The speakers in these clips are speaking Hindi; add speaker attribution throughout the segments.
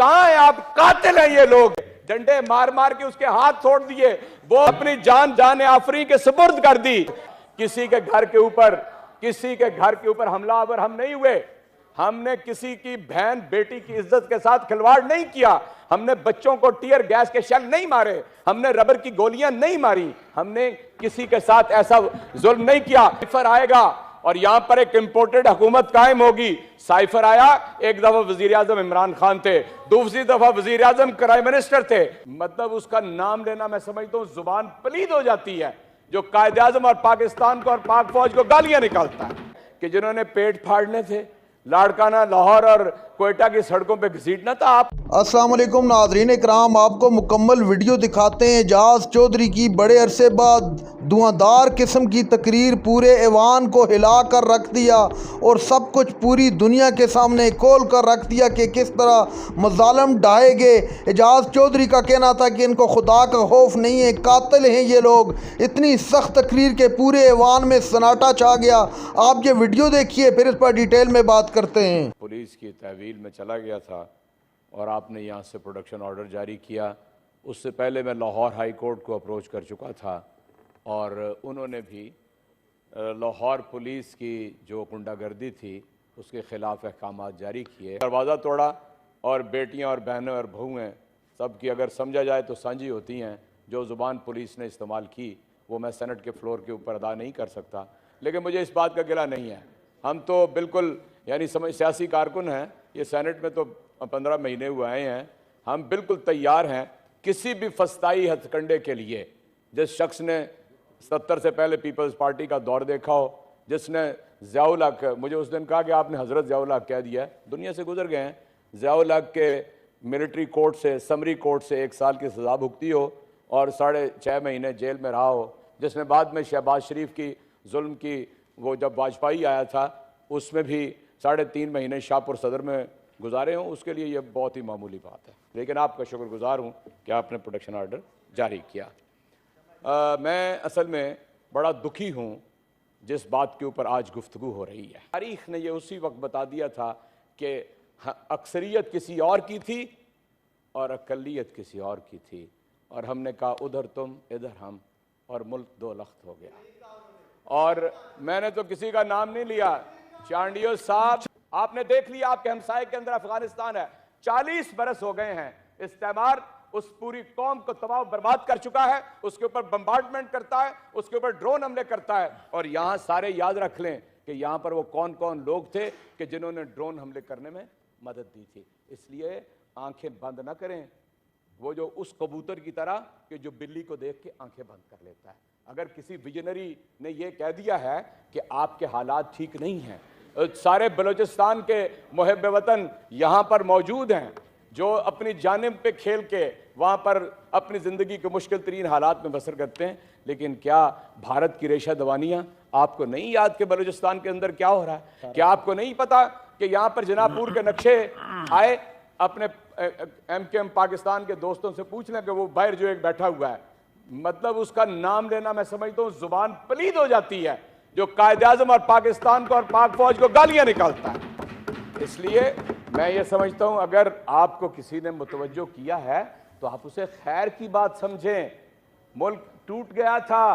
Speaker 1: कहां है आप? कातिल हैं ये लोग। डंडे मार मार के उसके हाथ तोड़ दिए, वो अपनी जान आफरी के सुपुर्द कर दी। किसी के घर के ऊपर हमलावर हम नहीं हुए। हमने किसी की बहन बेटी की इज्जत के साथ खिलवाड़ नहीं किया। हमने बच्चों को टीयर गैस के शेल नहीं मारे, हमने रबर की गोलियां नहीं मारी, हमने किसी के साथ ऐसा जुल्म नहीं किया। साइफर आएगा और यहां पर एक इंपोर्टेड हुकूमत कायम होगी। साइफर आया, एक दफा वजीर आजम इमरान खान थे, दूसरी दफा वजीर आजम प्राइम मिनिस्टर थे। मतलब उसका नाम लेना मैं समझता हूं जुबान पलीद हो जाती है। जो कायदे आजम और पाकिस्तान को और पाक फौज को गालियां निकालता है कि जिन्होंने पेट फाड़ने थे, लाड़काना, लाहौर और क्वेटा की सड़कों पे घसीटना था। आप
Speaker 2: अस्सलाम वालेकुम नाज़रीन इकराम, आपको मुकम्मल वीडियो दिखाते हैं। एजाज चौधरी की बड़े अरसे बाद धुआंधार किस्म की तकरीर पूरे ऐवान को हिला कर रख दिया और सब कुछ पूरी दुनिया के सामने खोल कर रख दिया कि किस तरह मजालम ढाए गए। एजाज चौधरी का कहना था कि इनको खुदा का खौफ नहीं है, कातिल हैं ये लोग। इतनी सख्त तकरीर के पूरे ऐवान में सन्नाटा छा गया। आप ये वीडियो देखिए, फिर इस पर डिटेल में बात करते हैं।
Speaker 1: पुलिस की तहवील में चला गया था और आपने यहाँ से प्रोडक्शन ऑर्डर जारी किया। उससे पहले मैं लाहौर हाई कोर्ट को अप्रोच कर चुका था और उन्होंने भी लाहौर पुलिस की जो गुंडागर्दी थी उसके ख़िलाफ़ अहकाम जारी किए। दरवाज़ा तोड़ा और बेटियां और बहनें और बहुएँ सब की अगर समझा जाए तो साझी होती हैं। जो ज़ुबान पुलिस ने इस्तेमाल की वो मैं सेनेट के फ्लोर के ऊपर अदा नहीं कर सकता, लेकिन मुझे इस बात का गिला नहीं है। हम तो बिल्कुल यानी सियासी कारकुन हैं, ये सेनेट में तो 15 महीने हुए आए हैं। हम बिल्कुल तैयार हैं किसी भी फस्ताई हथकंडे के लिए। जिस शख्स ने 70 से पहले पीपल्स पार्टी का दौर देखा हो, जिसने ज़ियाउल हक, मुझे उस दिन कहा कि आपने हज़रत ज़ियाउल हक कह दिया, दुनिया से गुजर गए हैं। ज़ियाउल हक के मिलिट्री कोर्ट से, समरी कोर्ट से 1 साल की सज़ा भुगती हो और 6.5 महीने जेल में रहा हो, जिसने बाद में शहबाज शरीफ की जुल्म की, वो जब वाजपेयी आया था उसमें भी 3.5 महीने शाहपुर सदर में गुजारे हों, उसके लिए ये बहुत ही मामूली बात है। लेकिन आपका शुक्रगुजार हूँ कि आपने प्रोडक्शन ऑर्डर जारी किया। मैं असल में बड़ा दुखी हूँ जिस बात के ऊपर आज गुफ्तगू हो रही है। तारीख ने ये उसी वक्त बता दिया था कि अक्सरियत किसी और की थी और अकलियत किसी और की थी, और हमने कहा उधर तुम इधर हम, और मुल्क दो लख्त हो गया। और मैंने तो किसी का नाम नहीं लिया। चांडियो साहब, आपने देख लिया आपके हमसाये के अंदर अफगानिस्तान है। 40 बरस हो गए हैं। इस्तेमार उस पूरी कौम को तबाह बर्बाद कर चुका है, उसके ऊपर बम्बार्डमेंट करता है, उसके ऊपर ड्रोन हमले करता है। और यहां सारे याद रख लें कि यहां पर वो कौन कौन लोग थे कि जिन्होंने ड्रोन हमले करने में मदद दी थी। इसलिए आंखें बंद ना करें, वो जो उस कबूतर की तरह कि जो बिल्ली को देख के आंखें बंद कर लेता है। अगर किसी विजनरी ने यह कह दिया है कि आपके हालात ठीक नहीं हैं, सारे बलूचिस्तान के मुहिब वतन यहाँ पर मौजूद हैं जो अपनी जानिब पे खेल के वहाँ पर अपनी ज़िंदगी के मुश्किल तरीन हालात में बसर करते हैं। लेकिन क्या भारत की रेशा दवानियाँ आपको नहीं याद कि बलूचिस्तान के अंदर क्या हो रहा है? क्या आपको नहीं पता कि यहाँ पर जनापुर के नक्शे आए? अपने MKM पाकिस्तान के दोस्तों से पूछ लें कि वो बाहर जो एक बैठा हुआ है, मतलब उसका नाम लेना मैं समझता हूँ जुबान पलीद हो जाती है। जो कायदे आजम और पाकिस्तान को और पाक फौज को गालियां निकालता है। इसलिए मैं ये समझता हूं अगर आपको किसी ने मुतवज्जो किया है तो आप उसे खैर की बात समझें। मुल्क टूट गया था,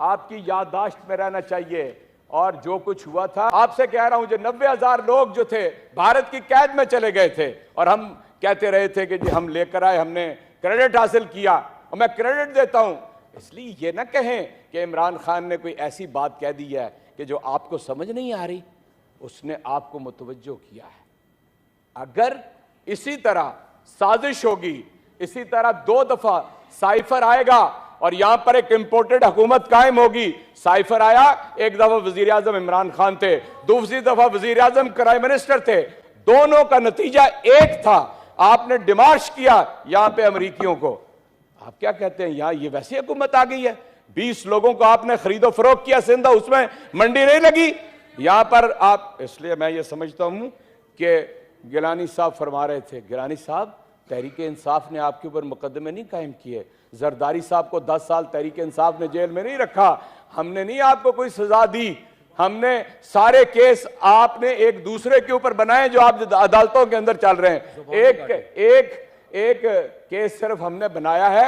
Speaker 1: आपकी याददाश्त में रहना चाहिए। और जो कुछ हुआ था, आपसे कह रहा हूं, जो 90,000 लोग जो थे भारत की कैद में चले गए थे और हम कहते रहे थे कि जी हम लेकर आए, हमने क्रेडिट हासिल किया, और मैं क्रेडिट देता हूं। इसलिए ये ना कहें कि इमरान खान ने कोई ऐसी बात कह दी है कि जो आपको समझ नहीं आ रही, उसने आपको मुतवज्जो किया है। अगर इसी तरह साजिश होगी, इसी तरह 2 दफा साइफर आएगा और यहां पर एक इंपोर्टेड हुकूमत कायम होगी। साइफर आया, एक दफा वजीर आजम इमरान खान थे, दूसरी दफा वजीर आजम प्राइम मिनिस्टर थे। दोनों का नतीजा एक था, आपने डिमार्श किया यहां पे अमरीकियों को। आप क्या कहते हैं, यहां ये वैसी हुकूमत आ गई है? 20 लोगों को आपने खरीदो फरोख्त किया सिंधा, उसमें मंडी नहीं लगी यहां पर आप। इसलिए मैं ये समझता हूं कि गिलानी साहब फरमा रहे थे, गिलानी साहब तहरीक इंसाफ ने आपके ऊपर मुकदमे नहीं कायम किए, जरदारी साहब को 10 साल तहरीक इंसाफ ने जेल में नहीं रखा, हमने नहीं आपको कोई सजा दी, हमने सारे केस आपने एक दूसरे के ऊपर बनाए जो आप अदालतों के अंदर चल रहे हैं। एक केस सिर्फ हमने बनाया है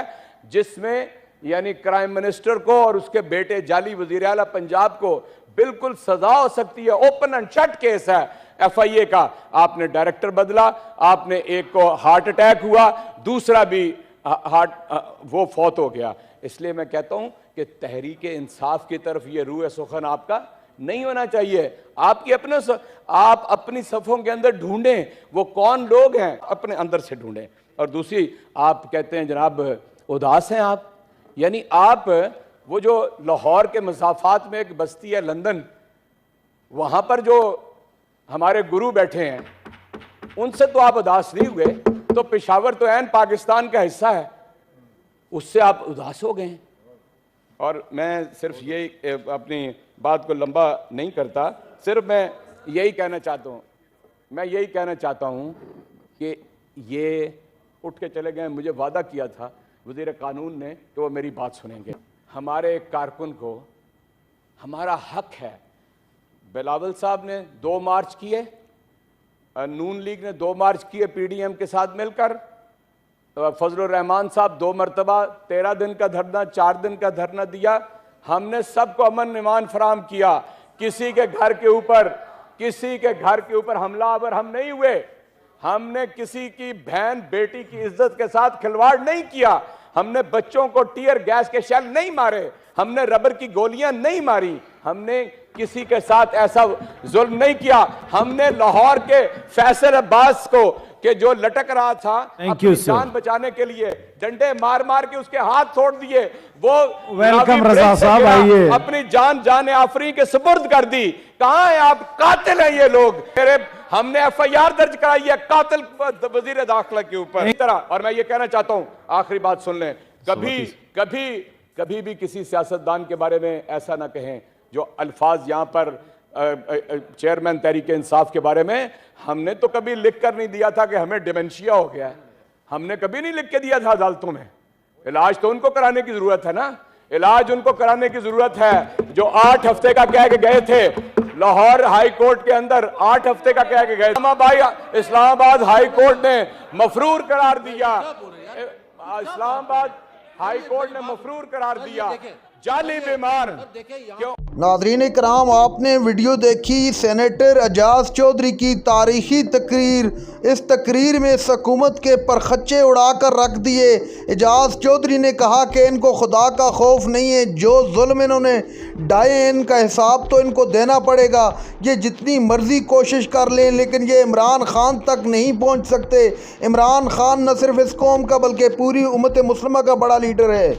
Speaker 1: जिसमें यानी क्राइम मिनिस्टर को और उसके बेटे जाली वजीर आला पंजाब को बिल्कुल सजा हो सकती है। ओपन एंड शट केस है FIA का। आपने डायरेक्टर बदला, आपने एक को हार्ट अटैक हुआ, दूसरा भी वो फौत हो गया। इसलिए मैं कहता हूं कि तहरीक इंसाफ की तरफ ये रूह सुखन आपका नहीं होना चाहिए। आप अपनी सफ़ों के अंदर ढूंढें वो कौन लोग हैं, अपने अंदर से ढूंढें। और दूसरी, आप कहते हैं जनाब उदास हैं आप, यानी आप वो जो लाहौर के मसाफात में एक बस्ती है लंदन, वहां पर जो हमारे गुरु बैठे हैं उनसे तो आप उदास नहीं हुए, तो पेशावर तो ऐन पाकिस्तान का हिस्सा है, उससे आप उदास हो गए। और मैं सिर्फ यही अपनी बात को लंबा नहीं करता, सिर्फ मैं यही कहना चाहता हूं कि ये उठ के चले गए। मुझे वादा किया था वज़ीर कानून ने कि वो मेरी बात सुनेंगे। हमारे एक कारकुन को हमारा हक है। बिलावल साहब ने 2 मार्च किए, नून लीग ने 2 मार्च किए PDM के साथ मिलकर, फजलुर रहमान साहब 2 मरतबा 13 दिन का धरना, 4 दिन का धरना दिया। हमने सबको अमन ईमान फराम किया। किसी के घर के ऊपर हमलावर हम नहीं हुए। हमने किसी की बहन बेटी की इज्जत के साथ खिलवाड़ नहीं किया। हमने बच्चों को टीयर गैस के शेल नहीं मारे, हमने रबर की गोलियां नहीं मारी, हमने किसी के साथ ऐसा जुल्म नहीं किया। हमने लाहौर के फैसल अब्बास को कि जो लटक रहा था अपनी जान बचाने के लिए डंडे मार मार के उसके हाथ तोड़ दिए, वो
Speaker 3: वेलकम रजा साहब, आइए।
Speaker 1: अपनी जान आफरी के सुपुर्द कर दी। कहां है आप? कातिल हैं ये लोग। हमने FIR दर्ज कराई है कातिल वजीर दाखिला के ऊपर इस तरह। और मैं ये कहना चाहता हूं, आखिरी बात सुन लें, कभी भी किसी सियासतदान के बारे में ऐसा ना कहें जो अल्फाज यहां पर चेयरमैन तहरीक इंसाफ के बारे में हमने तो कभी लिख कर नहीं दिया था कि हमें डिमेंशिया हो गया है। हमने कभी नहीं लिख के दिया था अदालतों में। इलाज तो उनको कराने की जरूरत है ना, इलाज उनको कराने की जरूरत है जो 8 हफ्ते का कह के गए थे लाहौर हाई कोर्ट के अंदर। 8 हफ्ते का कह के गए। इस्लामाबाद हाई कोर्ट ने मफरूर करार दिया। इस्लामाबाद हाई कोर्ट ने मफरूर करार दिया जाली बीमार। क्यों?
Speaker 2: नाज़रीन इकराम, आपने वीडियो देखी सेनेटर एजाज चौधरी की तारीखी तकरीर। इस तकरीर में इस हुकूमत के परखच्चे उड़ाकर रख दिए। एजाज चौधरी ने कहा कि इनको खुदा का खौफ नहीं है, जो जुल्म इन्होंने ढाए हैं इनका हिसाब तो इनको देना पड़ेगा। ये जितनी मर्जी कोशिश कर लें लेकिन ये इमरान खान तक नहीं पहुँच सकते। इमरान खान न सिर्फ इस कौम का बल्कि पूरी उम्मत मुस्लिमा का बड़ा लीडर है।